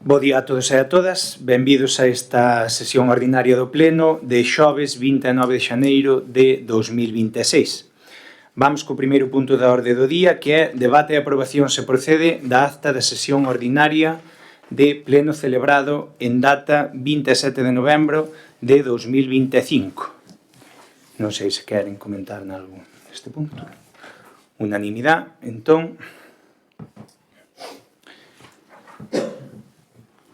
Bo día a todos e a todas, benvidos a esta sesión ordinaria do Pleno de xoves 29 de xaneiro de 2026. Vamos co primeiro punto da orde do día, que é debate e aprobación se procede da acta da sesión ordinaria de Pleno celebrado en data 27 de novembro de 2025. Non sei se queren comentar algo neste punto. Unanimidade, entón.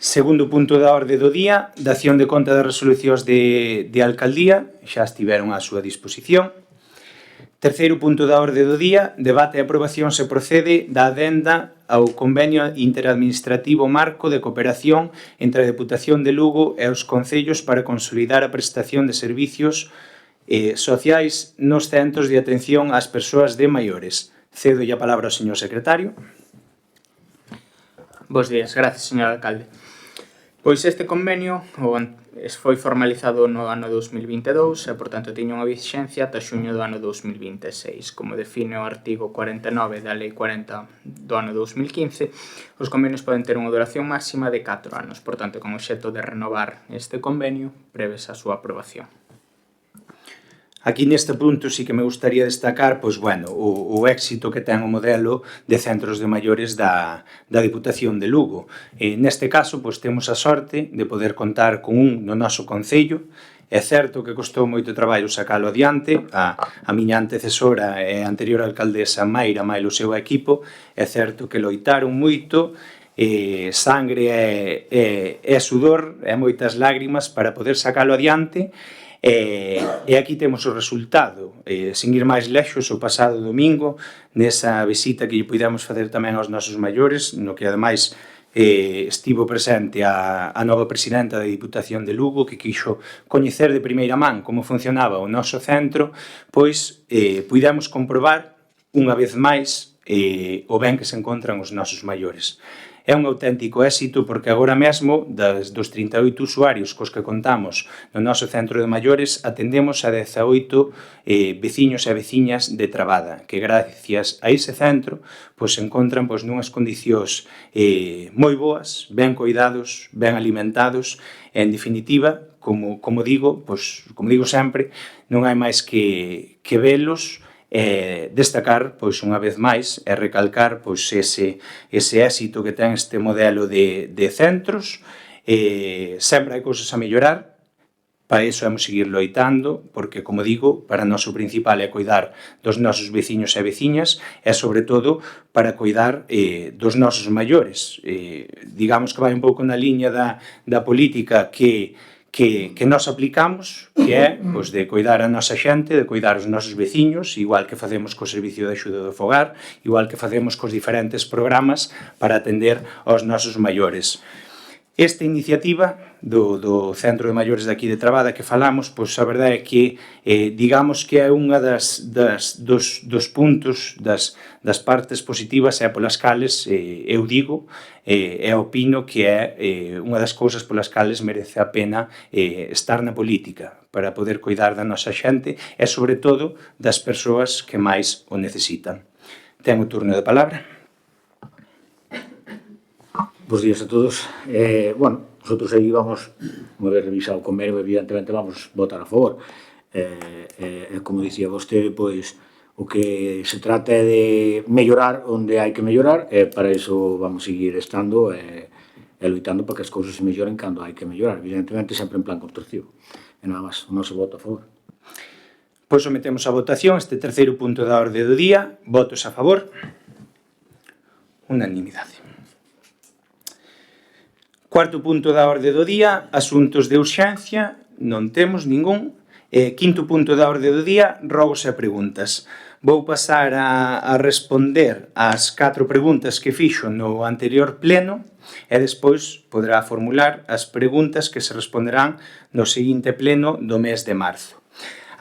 Segundo punto da orde do día, dación de conta das resolucións de alcaldía, xa estiveron á súa disposición. Terceiro punto da orde do día, debate e aprobación se procede da adenda ao convenio interadministrativo marco de cooperación entre a Deputación de Lugo e os concellos para consolidar a prestación de servicios sociais nos centros de atención ás persoas de maiores. Cedo a palabra ao señor secretario. Bos días, gracias, señor alcalde. Pois este convenio foi formalizado no ano 2022 e, por tanto, tiña unha vixencia ata xuño do ano 2026. Como define o artigo 49 da Lei 40 do ano 2015, os convenios poden ter unha duración máxima de 4 anos. Por tanto, con o obxecto de renovar este convenio, prevese a súa aprobación. Aquí neste punto sí que me gustaría destacar o éxito que ten o modelo de centros de maiores da Deputación de Lugo. Neste caso, temos a sorte de poder contar con un no noso concello. É certo que costou moito traballo sacalo adiante, a miña antecesora e anterior alcaldesa Mayra Mailo o seu equipo, é certo que loitaron moito, sangre e sudor e moitas lágrimas para poder sacalo adiante. E aquí temos o resultado, sin ir máis lexos, o pasado domingo, nesa visita que lle puidemos facer tamén aos nosos maiores, no que ademais estivo presente a nova presidenta da Diputación de Lugo, que quixo coñecer de primeira man como funcionaba o noso centro, pois puidemos comprobar unha vez máis o ben que se encontran os nosos maiores. É un auténtico éxito porque agora mesmo, dos 38 usuarios cos que contamos no noso centro de maiores, atendemos a 18 veciños e veciñas de Trabada, que gracias a ese centro se encontran nunhas condicións moi boas, ben coidados, ben alimentados, e en definitiva, como digo sempre, non hai máis que velos destacar, unha vez máis, e recalcar ese éxito que ten este modelo de centros. Sempre hai cousas a mellorar, para iso hemos seguir loitando, porque, como digo, para nós o principal é coidar dos nosos veciños e veciñas e, sobre todo, para coidar dos nosos maiores. Digamos que vai un pouco na liña da política que nós aplicamos, que é de coidar a nosa xente, de coidar os nosos veciños, igual que facemos co Servicio de Axuda do Fogar, igual que facemos cos diferentes programas para atender aos nosos maiores. Esta iniciativa do Centro de Maiores de aquí de Trabada que falamos, a verdade é que digamos que é unha dos puntos, das partes positivas e polas cales eu digo e opino que é unha das cousas polas cales merece a pena estar na política, para poder coidar da nosa xente e, sobre todo, das persoas que máis o necesitan. Ten o turno de palabra. Bos días a todos. Nosotros aí vamos, unha vez revisado o convenio, evidentemente vamos votar a favor. Como dicía vostede, o que se trata é de mellorar onde hai que mellorar, e para iso vamos seguir estando e loitando para que as cousas se melloren cando hai que mellorar, evidentemente sempre en plan constructivo. E nada máis, o noso voto a favor. Pois sometemos a votación este terceiro punto da orde do día. Votos a favor. Unanimidade. Cuarto punto da orde do día, asuntos de urxencia, non temos ningún. Quinto punto da orde do día, rogos e preguntas. Vou pasar a responder ás 4 preguntas que fixo no anterior pleno e despois poderá formular as preguntas que se responderán no seguinte pleno do mes de marzo.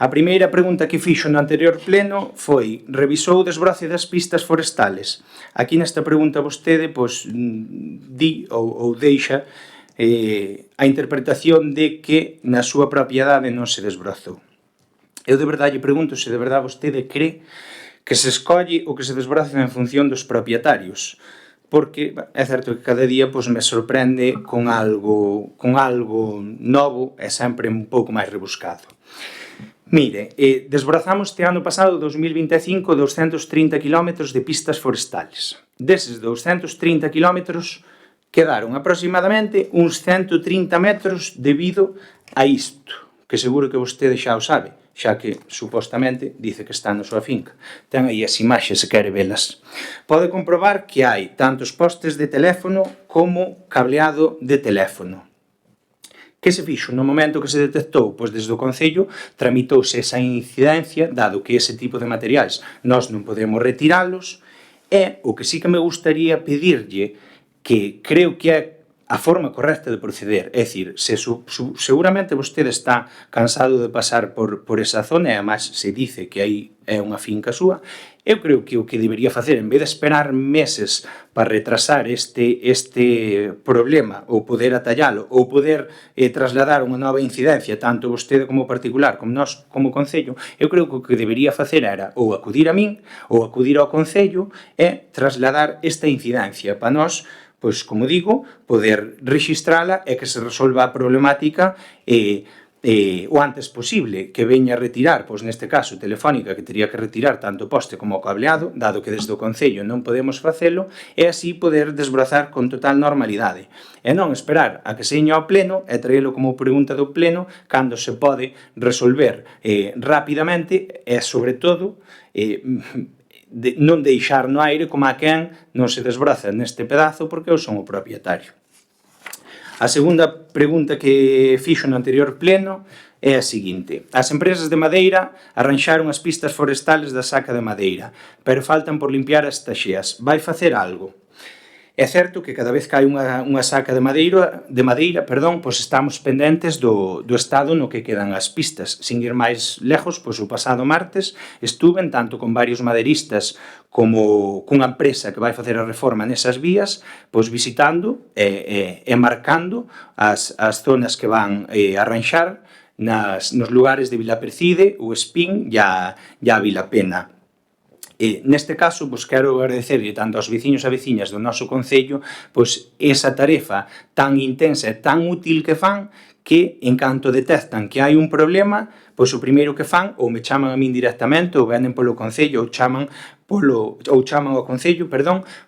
A primeira pregunta que fixo no anterior pleno foi: revisou o desbroce das pistas forestales? Aquí nesta pregunta vostede di ou deixa a interpretación de que na súa propiedade non se desbrozou. Eu de verdade lle pregunto se de verdade vostede cree que se escolle o que se desbroza en función dos propietarios. porque é certo que cada día pois, me sorprende con algo novo e sempre un pouco máis rebuscado. Mire, desbrazamos este ano pasado, 2025, 230 km de pistas forestales. Deses 230 km quedaron aproximadamente uns 130 metros debido a isto, que seguro que vostede xa o sabe, xa que, supostamente, dice que está na súa finca. Ten aí as imaxes se quere velas. Pode comprobar que hai tantos postes de teléfono como cableado de teléfono. Que se fixo no momento que se detectou? Pois desde o Concello tramitouse esa incidencia, dado que ese tipo de materiais nós non podemos retiralos, e o que sí que me gustaría pedirlle, que creo que é a forma correcta de proceder, é dicir, seguramente vostede está cansado de pasar por esa zona e además se dice que aí é unha finca súa, eu creo que o que debería facer, en vez de esperar meses para retrasar este problema ou poder atallalo ou poder trasladar unha nova incidencia tanto vostede como particular como nós como Concello, eu creo que o que debería facer era ou acudir a min ou acudir ao Concello e trasladar esta incidencia para nós, pois, como digo, poder rexistrala e que se resolva a problemática o antes posible, que veña a retirar, pois neste caso Telefónica, que teria que retirar tanto o poste como o cableado, dado que desde o Concello non podemos facelo, e así poder desbrazar con total normalidade. E non esperar a que se iña ao pleno e traelo como pregunta do pleno cando se pode resolver rapidamente e, sobre todo, non deixar no aire como a quen non se desbraza neste pedazo porque eu son o propietario. A segunda pregunta que fixo no anterior pleno é a seguinte: as empresas de madeira arranxaron as pistas forestales da saca de madeira, pero faltan por limpiar as taxeas. Vai facer algo? É certo que cada vez que hai unha saca de madeira, pois estamos pendentes do estado no que quedan as pistas. Sin ir máis lejos, pois o pasado martes estuven tanto con varios madeiristas como cunha empresa que vai facer a reforma nesas vías, pois visitando e marcando as zonas que van arranxar nos lugares de Vilapercide, o Espín e a Vilapena. Neste caso, pois, quero agradecerlle tanto aos veciños e veciñas do noso Concello pois, esa tarefa tan intensa e tan útil que fan, que en canto detectan que hai un problema, pois o primeiro que fan ou me chaman a min directamente ou venen polo Concello ou chaman ao Concello,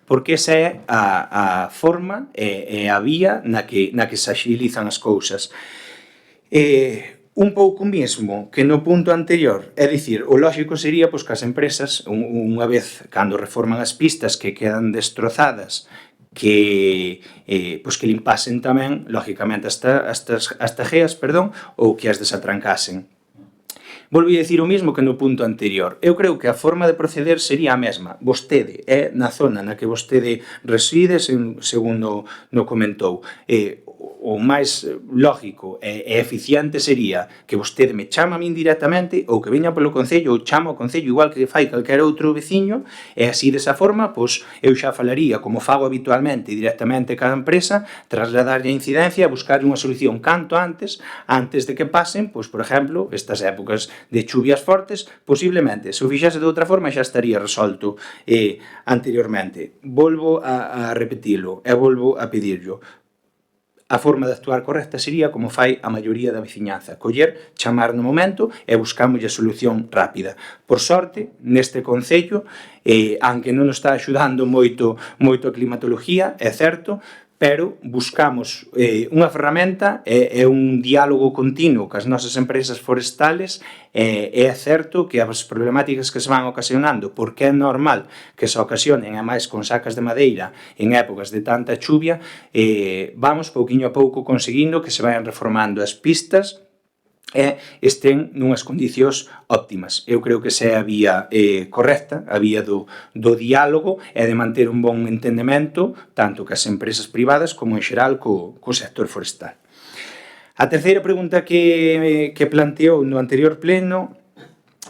porque esa é a forma e a vía na que se axilizan as cousas. Un pouco mesmo que no punto anterior, é dicir, o lógico sería pois, que as empresas, unha vez cando reforman as pistas que quedan destrozadas, que limpasen tamén, lógicamente, as taxeas, ou que as desatrancasen. Volvo a dicir o mesmo que no punto anterior. Eu creo que a forma de proceder sería a mesma. Vostede é na zona na que vostede reside, segundo no comentou. O máis lógico e eficiente sería que vostede me chama a min directamente ou que veña polo Concello ou chama ao Concello igual que fai calquera outro veciño e así desa forma pois, eu xa falaría como fago habitualmente directamente cada empresa, trasladarlle a incidencia e buscar unha solución canto antes de que pasen, pois, por exemplo, estas épocas de chuvias fortes, posiblemente, se o fixase de outra forma xa estaría resolto anteriormente. Volvo a repetilo e volvo a pedirlo. A forma de actuar correcta sería como fai a maioría da veciñanza, coller, chamar no momento e buscámoslle a solución rápida. Por sorte, neste Concello, aunque non nos está axudando moito a climatología, é certo, pero buscamos unha ferramenta e un diálogo continuo cas nosas empresas forestales e é certo que as problemáticas que se van ocasionando, porque é normal que se ocasionen, a máis con sacas de madeira en épocas de tanta chuvia, vamos pouquiño a pouco conseguindo que se vayan reformando as pistas e estén nunhas condicións óptimas. Eu creo que esa é a vía correcta, a vía do diálogo e de manter un bon entendemento tanto cas empresas privadas como en xeral co sector forestal. A terceira pregunta que planteou no anterior pleno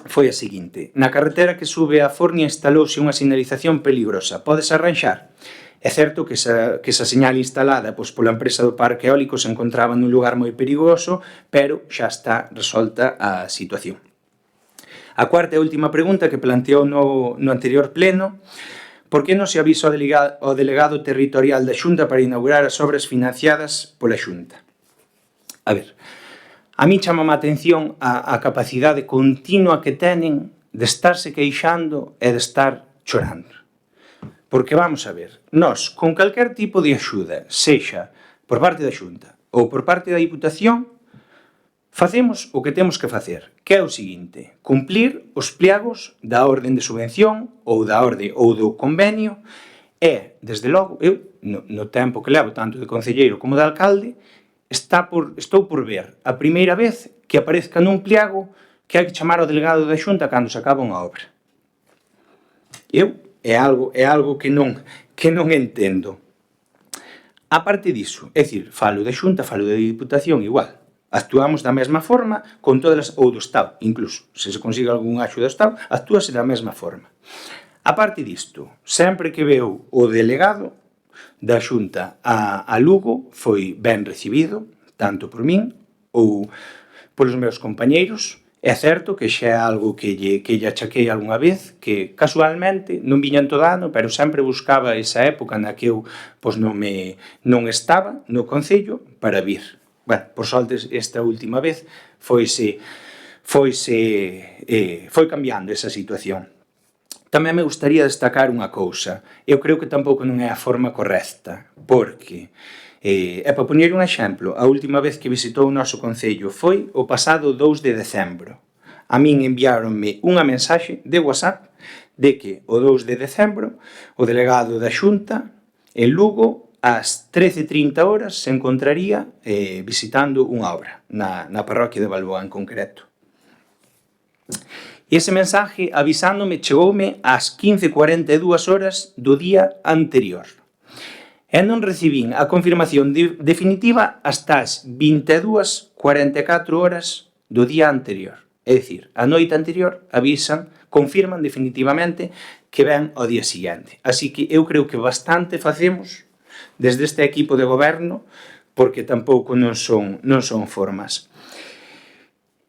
foi a seguinte: na carretera que sube a Fornia instalouse unha sinalización peligrosa, podes arranxar? É certo que esa señal instalada pola empresa do parque eólico se encontraba nun lugar moi perigoso, pero xa está resolta a situación. A cuarta e última pregunta que planteou no anterior pleno por que non se avisa ao delegado territorial da Xunta para inaugurar as obras financiadas pola Xunta? A ver, a mí chama a atención a capacidade continua que tenen de estarse queixando e de estar chorando. Porque vamos a ver, nós, con calquer tipo de axuda, sexa por parte da Xunta ou por parte da Diputación, facemos o que temos que facer, que é o seguinte: cumplir os pliegos da orden de subvención ou da orde ou do convenio e, desde logo, eu, no tempo que levo tanto de concelleiro como de alcalde, estou por ver a primeira vez que aparezca nun pliego que hai que chamar ao delegado da Xunta cando se acaba unha obra. É algo que non entendo. A parte disso, é dicir, falo da Xunta, falo da Diputación igual. Actuamos da mesma forma con todas as, ou do Estado, incluso. Se se consigue algún axuda do Estado, actúase da mesma forma. A parte disto, sempre que veo o delegado da Xunta a Lugo foi ben recibido, tanto por min ou polos meus compañeiros. É certo que xa é algo que lle achaquei algunha vez, que casualmente non viñan todo ano, pero sempre buscaba esa época na que eu non estaba no Concello para vir. Bueno, por sorte, esta última vez foi cambiando esa situación. Tamén me gustaría destacar unha cousa. Eu creo que tampouco non é a forma correcta, porque, para poñer un exemplo, a última vez que visitou o noso Concello foi o pasado 2 de decembro. A min enviáronme unha mensaxe de WhatsApp de que o 2 de decembro o delegado da Xunta en Lugo ás 13:30 horas se encontraría visitando unha obra na parroquia de Balboa en concreto. E ese mensaje avisándome chegoume ás 15:42 horas do día anterior. E non recibín a confirmación definitiva hasta as 22:44 horas do día anterior. É dicir, a noite anterior confirman definitivamente que ven ao día seguinte. Así que eu creo que bastante facemos desde este equipo de goberno, porque tampouco non son formas.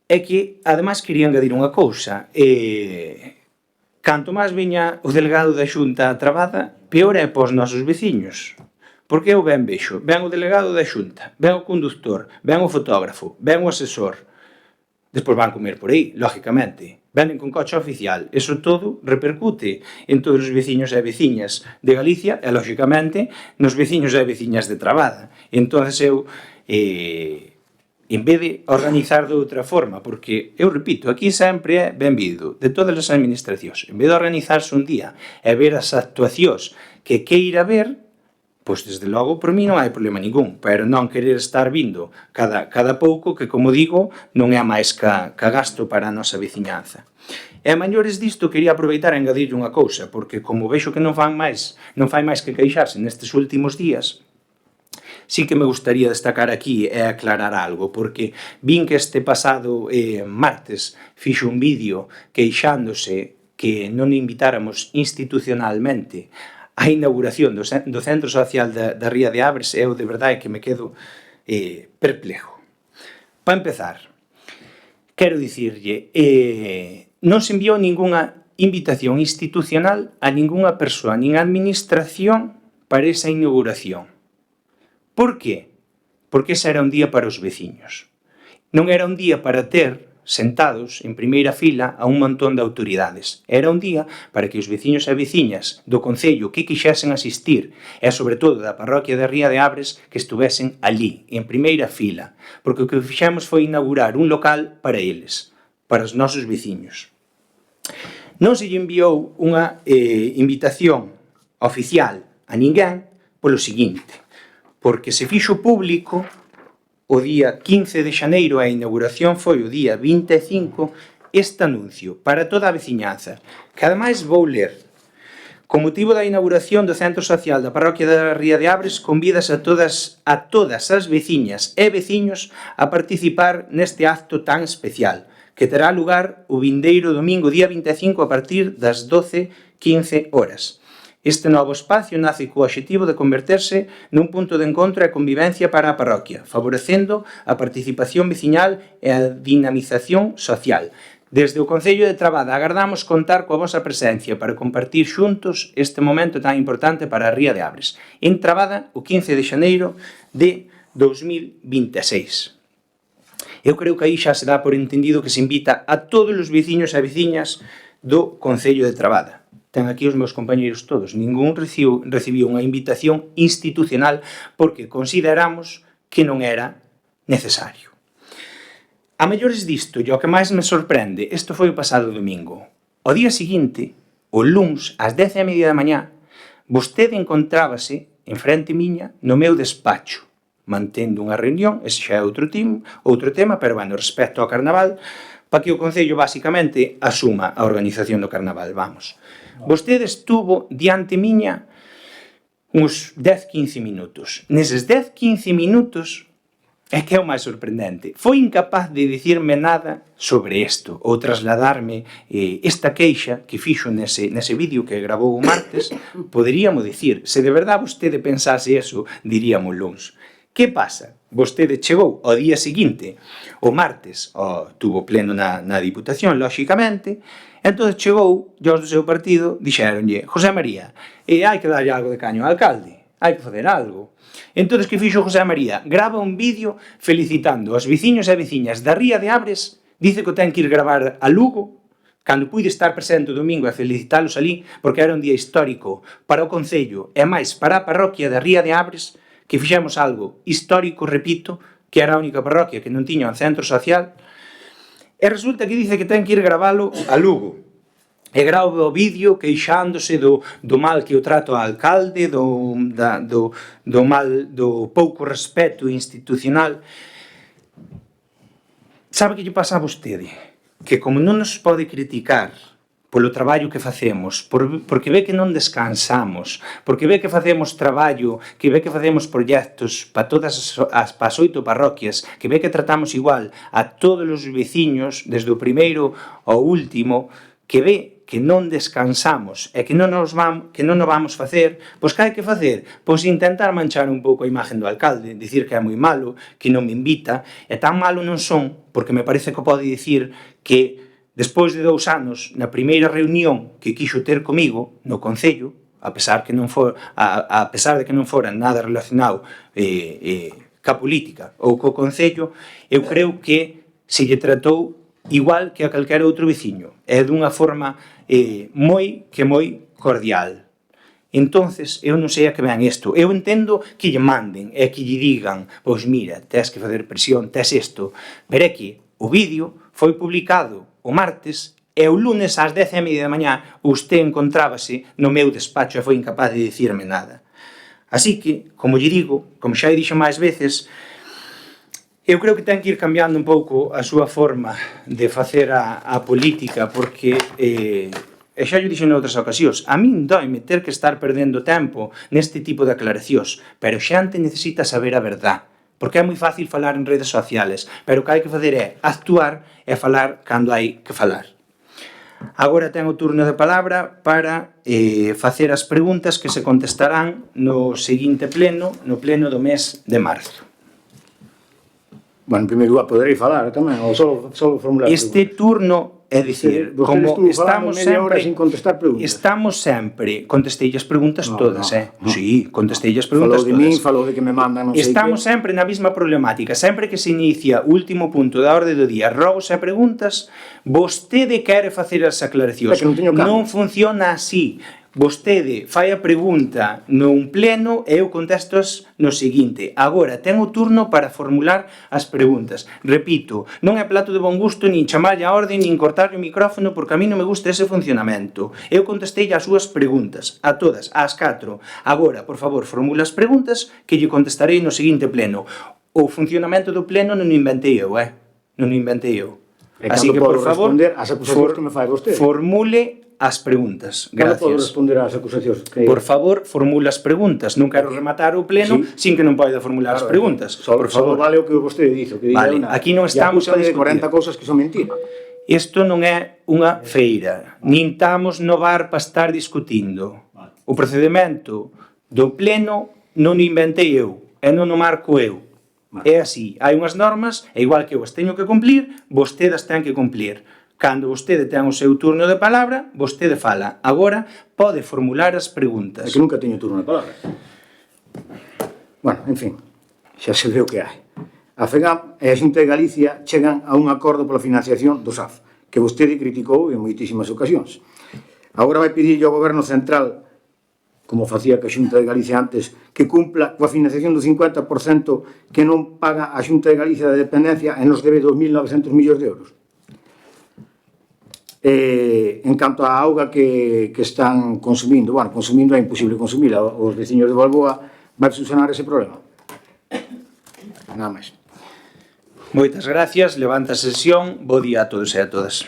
É que, ademais, quería engadir unha cousa. Canto máis viña o delegado da Xunta trabada, peor é pos nosos veciños. Porque eu ben vexo, ven o delegado da Xunta, ven o conductor, ven o fotógrafo, ven o asesor. Despois van comer por aí, lógicamente. Venen con coche oficial. Eso todo repercute en todos os veciños e veciñas de Galicia e, lógicamente, nos veciños e veciñas de Trabada. Entón, eu, en vez de organizar de outra forma, porque, eu repito, aquí sempre é benvido de todas as administracións. En vez de organizarse un día e ver as actuacións que queira ver, pois, desde logo, por mí non hai problema ningún, pero non querer estar vindo cada pouco, que, como digo, non é máis ca gasto para a nosa veciñanza. E a maiores disto, quería aproveitar e engadirlle unha cousa, porque como vexo que non fai máis que queixarse nestes últimos días, sí que me gustaría destacar aquí e aclarar algo, porque vin que este pasado martes fixo un vídeo queixándose que non invitáramos institucionalmente a inauguración do Centro Social da Ría de Abres. Eu de verdade que me quedo perplejo. Para empezar, quero dicirlle, non se enviou ningunha invitación institucional a ningunha persoa, nin administración para esa inauguración. Por qué? Porque ese era un día para os veciños. Non era un día para ter sentados en primeira fila a un montón de autoridades. Era un día para que os veciños e veciñas do Concello que quixesen asistir, e sobre todo da parroquia da Ría de Abres, que estuvesen allí, en primeira fila, porque o que fixemos foi inaugurar un local para eles, para os nosos veciños. Non se lle enviou unha invitación oficial a ninguén polo seguinte, porque se fixo público o día 15 de xaneiro, a inauguración foi o día 25, este anuncio para toda a veciñanza, que ademais vou ler. Con motivo da inauguración do Centro Social da Parroquia da Ría de Abres, convidas a todas as veciñas e veciños a participar neste acto tan especial, que terá lugar o vindeiro domingo día 25 a partir das 12:15 horas. Este novo espacio nace co obxectivo de converterse nun punto de encontro e convivencia para a parroquia, favorecendo a participación veciñal e a dinamización social, Desde o Concello de Trabada agardamos contar coa vosa presencia para compartir xuntos este momento tan importante para a Ría de Abres. En Trabada, o 15 de xaneiro de 2026. Eu creo que aí xa se dá por entendido que se invita a todos os veciños e veciñas do Concello de Trabada. Ten aquí os meus compañeiros todos. Ningún recibiu unha invitación institucional porque consideramos que non era necesario. A mellores disto, e o que máis me sorprende, isto foi o pasado domingo. O día seguinte, o luns, ás 10:30 da mañá, vostede encontrábase en frente miña no meu despacho, mantendo unha reunión, ese xa é outro tema, pero, bueno, respecto ao Carnaval, para que o Concello, basicamente, asuma a organización do Carnaval, vamos. Vostede estuvo diante miña uns 10-15 minutos. Neses 10-15 minutos, é que é o máis sorprendente. Foi incapaz de dicirme nada sobre isto, ou trasladarme esta queixa que fixo nese vídeo que gravou o martes, poderíamos dicir, se de verdade vostede pensase eso, diríamos luns. Que pasa? Vostede chegou ao día seguinte, o martes, tuvo pleno na Diputación, lóxicamente, entón chegou, e os do seu partido dixéronlle, José María, hai que darlle algo de caño ao alcalde, hai que fazer algo. Entón, que fixo José María? Grava un vídeo felicitando aos veciños e veciñas da Ría de Abres, dice que o ten que ir gravar a Lugo, cando puide estar presente o domingo e felicitalos ali, porque era un día histórico para o Concello e máis para a parroquia da Ría de Abres, que fixemos algo histórico, repito, que era a única parroquia que non tiña un centro social, e resulta que dice que ten que ir gravalo a Lugo. E grava o vídeo queixándose do mal que o trato ao alcalde, do pouco respeto institucional. Sabe que lle pasa a vostede? Que como non nos pode criticar polo traballo que facemos, porque ve que non descansamos, porque ve que facemos traballo, que ve que facemos proxectos para todas as 8 parroquias, que ve que tratamos igual a todos os veciños, desde o primeiro ao último, que ve que non descansamos e que non o vamos facer, pois que hai que facer? Pois intentar manchar un pouco a imagen do alcalde, dicir que é moi malo, que non me invita, e tan malo non son, porque me parece que pode dicir que despois de 2 anos, na primeira reunión que quixo ter comigo no Concello, a pesar de que non fora nada relacionado ca política ou co Concello, eu creo que se lle tratou igual que a calquera outro veciño, é dunha forma moi cordial. Entonces, eu non sei a que ven isto. Eu entendo que lle manden e que lle digan, pois mira, tes que fazer presión, tes isto, pero é que o vídeo foi publicado o martes e o lunes ás 10:30 da mañá usted encontrábase no meu despacho e foi incapaz de dicirme nada. Así que, como lle digo, como xa he dixo máis veces, eu creo que ten que ir cambiando un pouco a súa forma de facer a política, porque, e xa lle dixo noutras ocasións, a min doime ter que estar perdendo tempo neste tipo de aclaracións, pero xente necesita saber a verdade, porque é moi fácil falar en redes sociales, pero o que hai que fazer é actuar e falar cando hai que falar. Agora ten o turno de palabra para facer as preguntas que se contestarán no seguinte pleno, no pleno do mes de marzo. Bueno, en primeiro lugar, poderei falar tamén, ou só formular este preguntas? Turno, é dicir, como estamos sempre, contestei as preguntas todas, Sí, contestei as preguntas todas. Falou de min, falou de que me mandan, non sei que. Estamos sempre na mesma problemática, sempre que se inicia o último punto da orde do día, rogos e preguntas, vostede quere facer as aclaracións. Non funciona así. Vostede fai a pregunta nun pleno e eu contesto no seguinte. Agora, ten o turno para formular as preguntas. Repito, non é plato de bon gusto nin chamarlle a orde nin cortarlle o micrófono porque a mí non me gusta ese funcionamento. Eu contestei as súas preguntas, a todas, ás 4. Agora, por favor, formula as preguntas que lle contestarei no seguinte pleno. O funcionamento do pleno non o inventei eu, Non o inventei eu. Así que, por favor, as acusacións que me fai vostede. Formule as preguntas. Gracias. Cando podo responder ás acusacións? Por favor, formula as preguntas. Non quero rematar o pleno sin que non poida formular as preguntas. Por favor. Vale o que vostede dixo. Vale, aquí non estamos a discutir. 40 cousas que son mentira. Isto non é unha feira. Nin estamos no bar para estar discutindo. O procedimento do pleno non o inventei eu. E non o marco eu. É así. Hai unhas normas, e igual que eu as teño que cumplir, vostedes ten que cumplir. Cando vostede ten o seu turno de palabra, vostede fala. Agora pode formular as É preguntas. que nunca teño turno de palabra. Bueno, en fin, xa se ve o que hai. A FEGAP e a Xunta de Galicia chegan a un acordo pola financiación do SAF, que vostede criticou en moitísimas ocasións. Agora vai pedirlle ao Goberno Central, como facía que a Xunta de Galicia antes, que cumpla coa financiación do 50% que non paga a Xunta de Galicia de dependencia e nos debe 2.900 millóns de euros. En canto á auga que están consumindo, bueno, consumindo é imposible consumila, os veciños de Balboa vai solucionar ese problema. Nada máis. Moitas gracias, levanta a sesión, bo día a todos e a todas.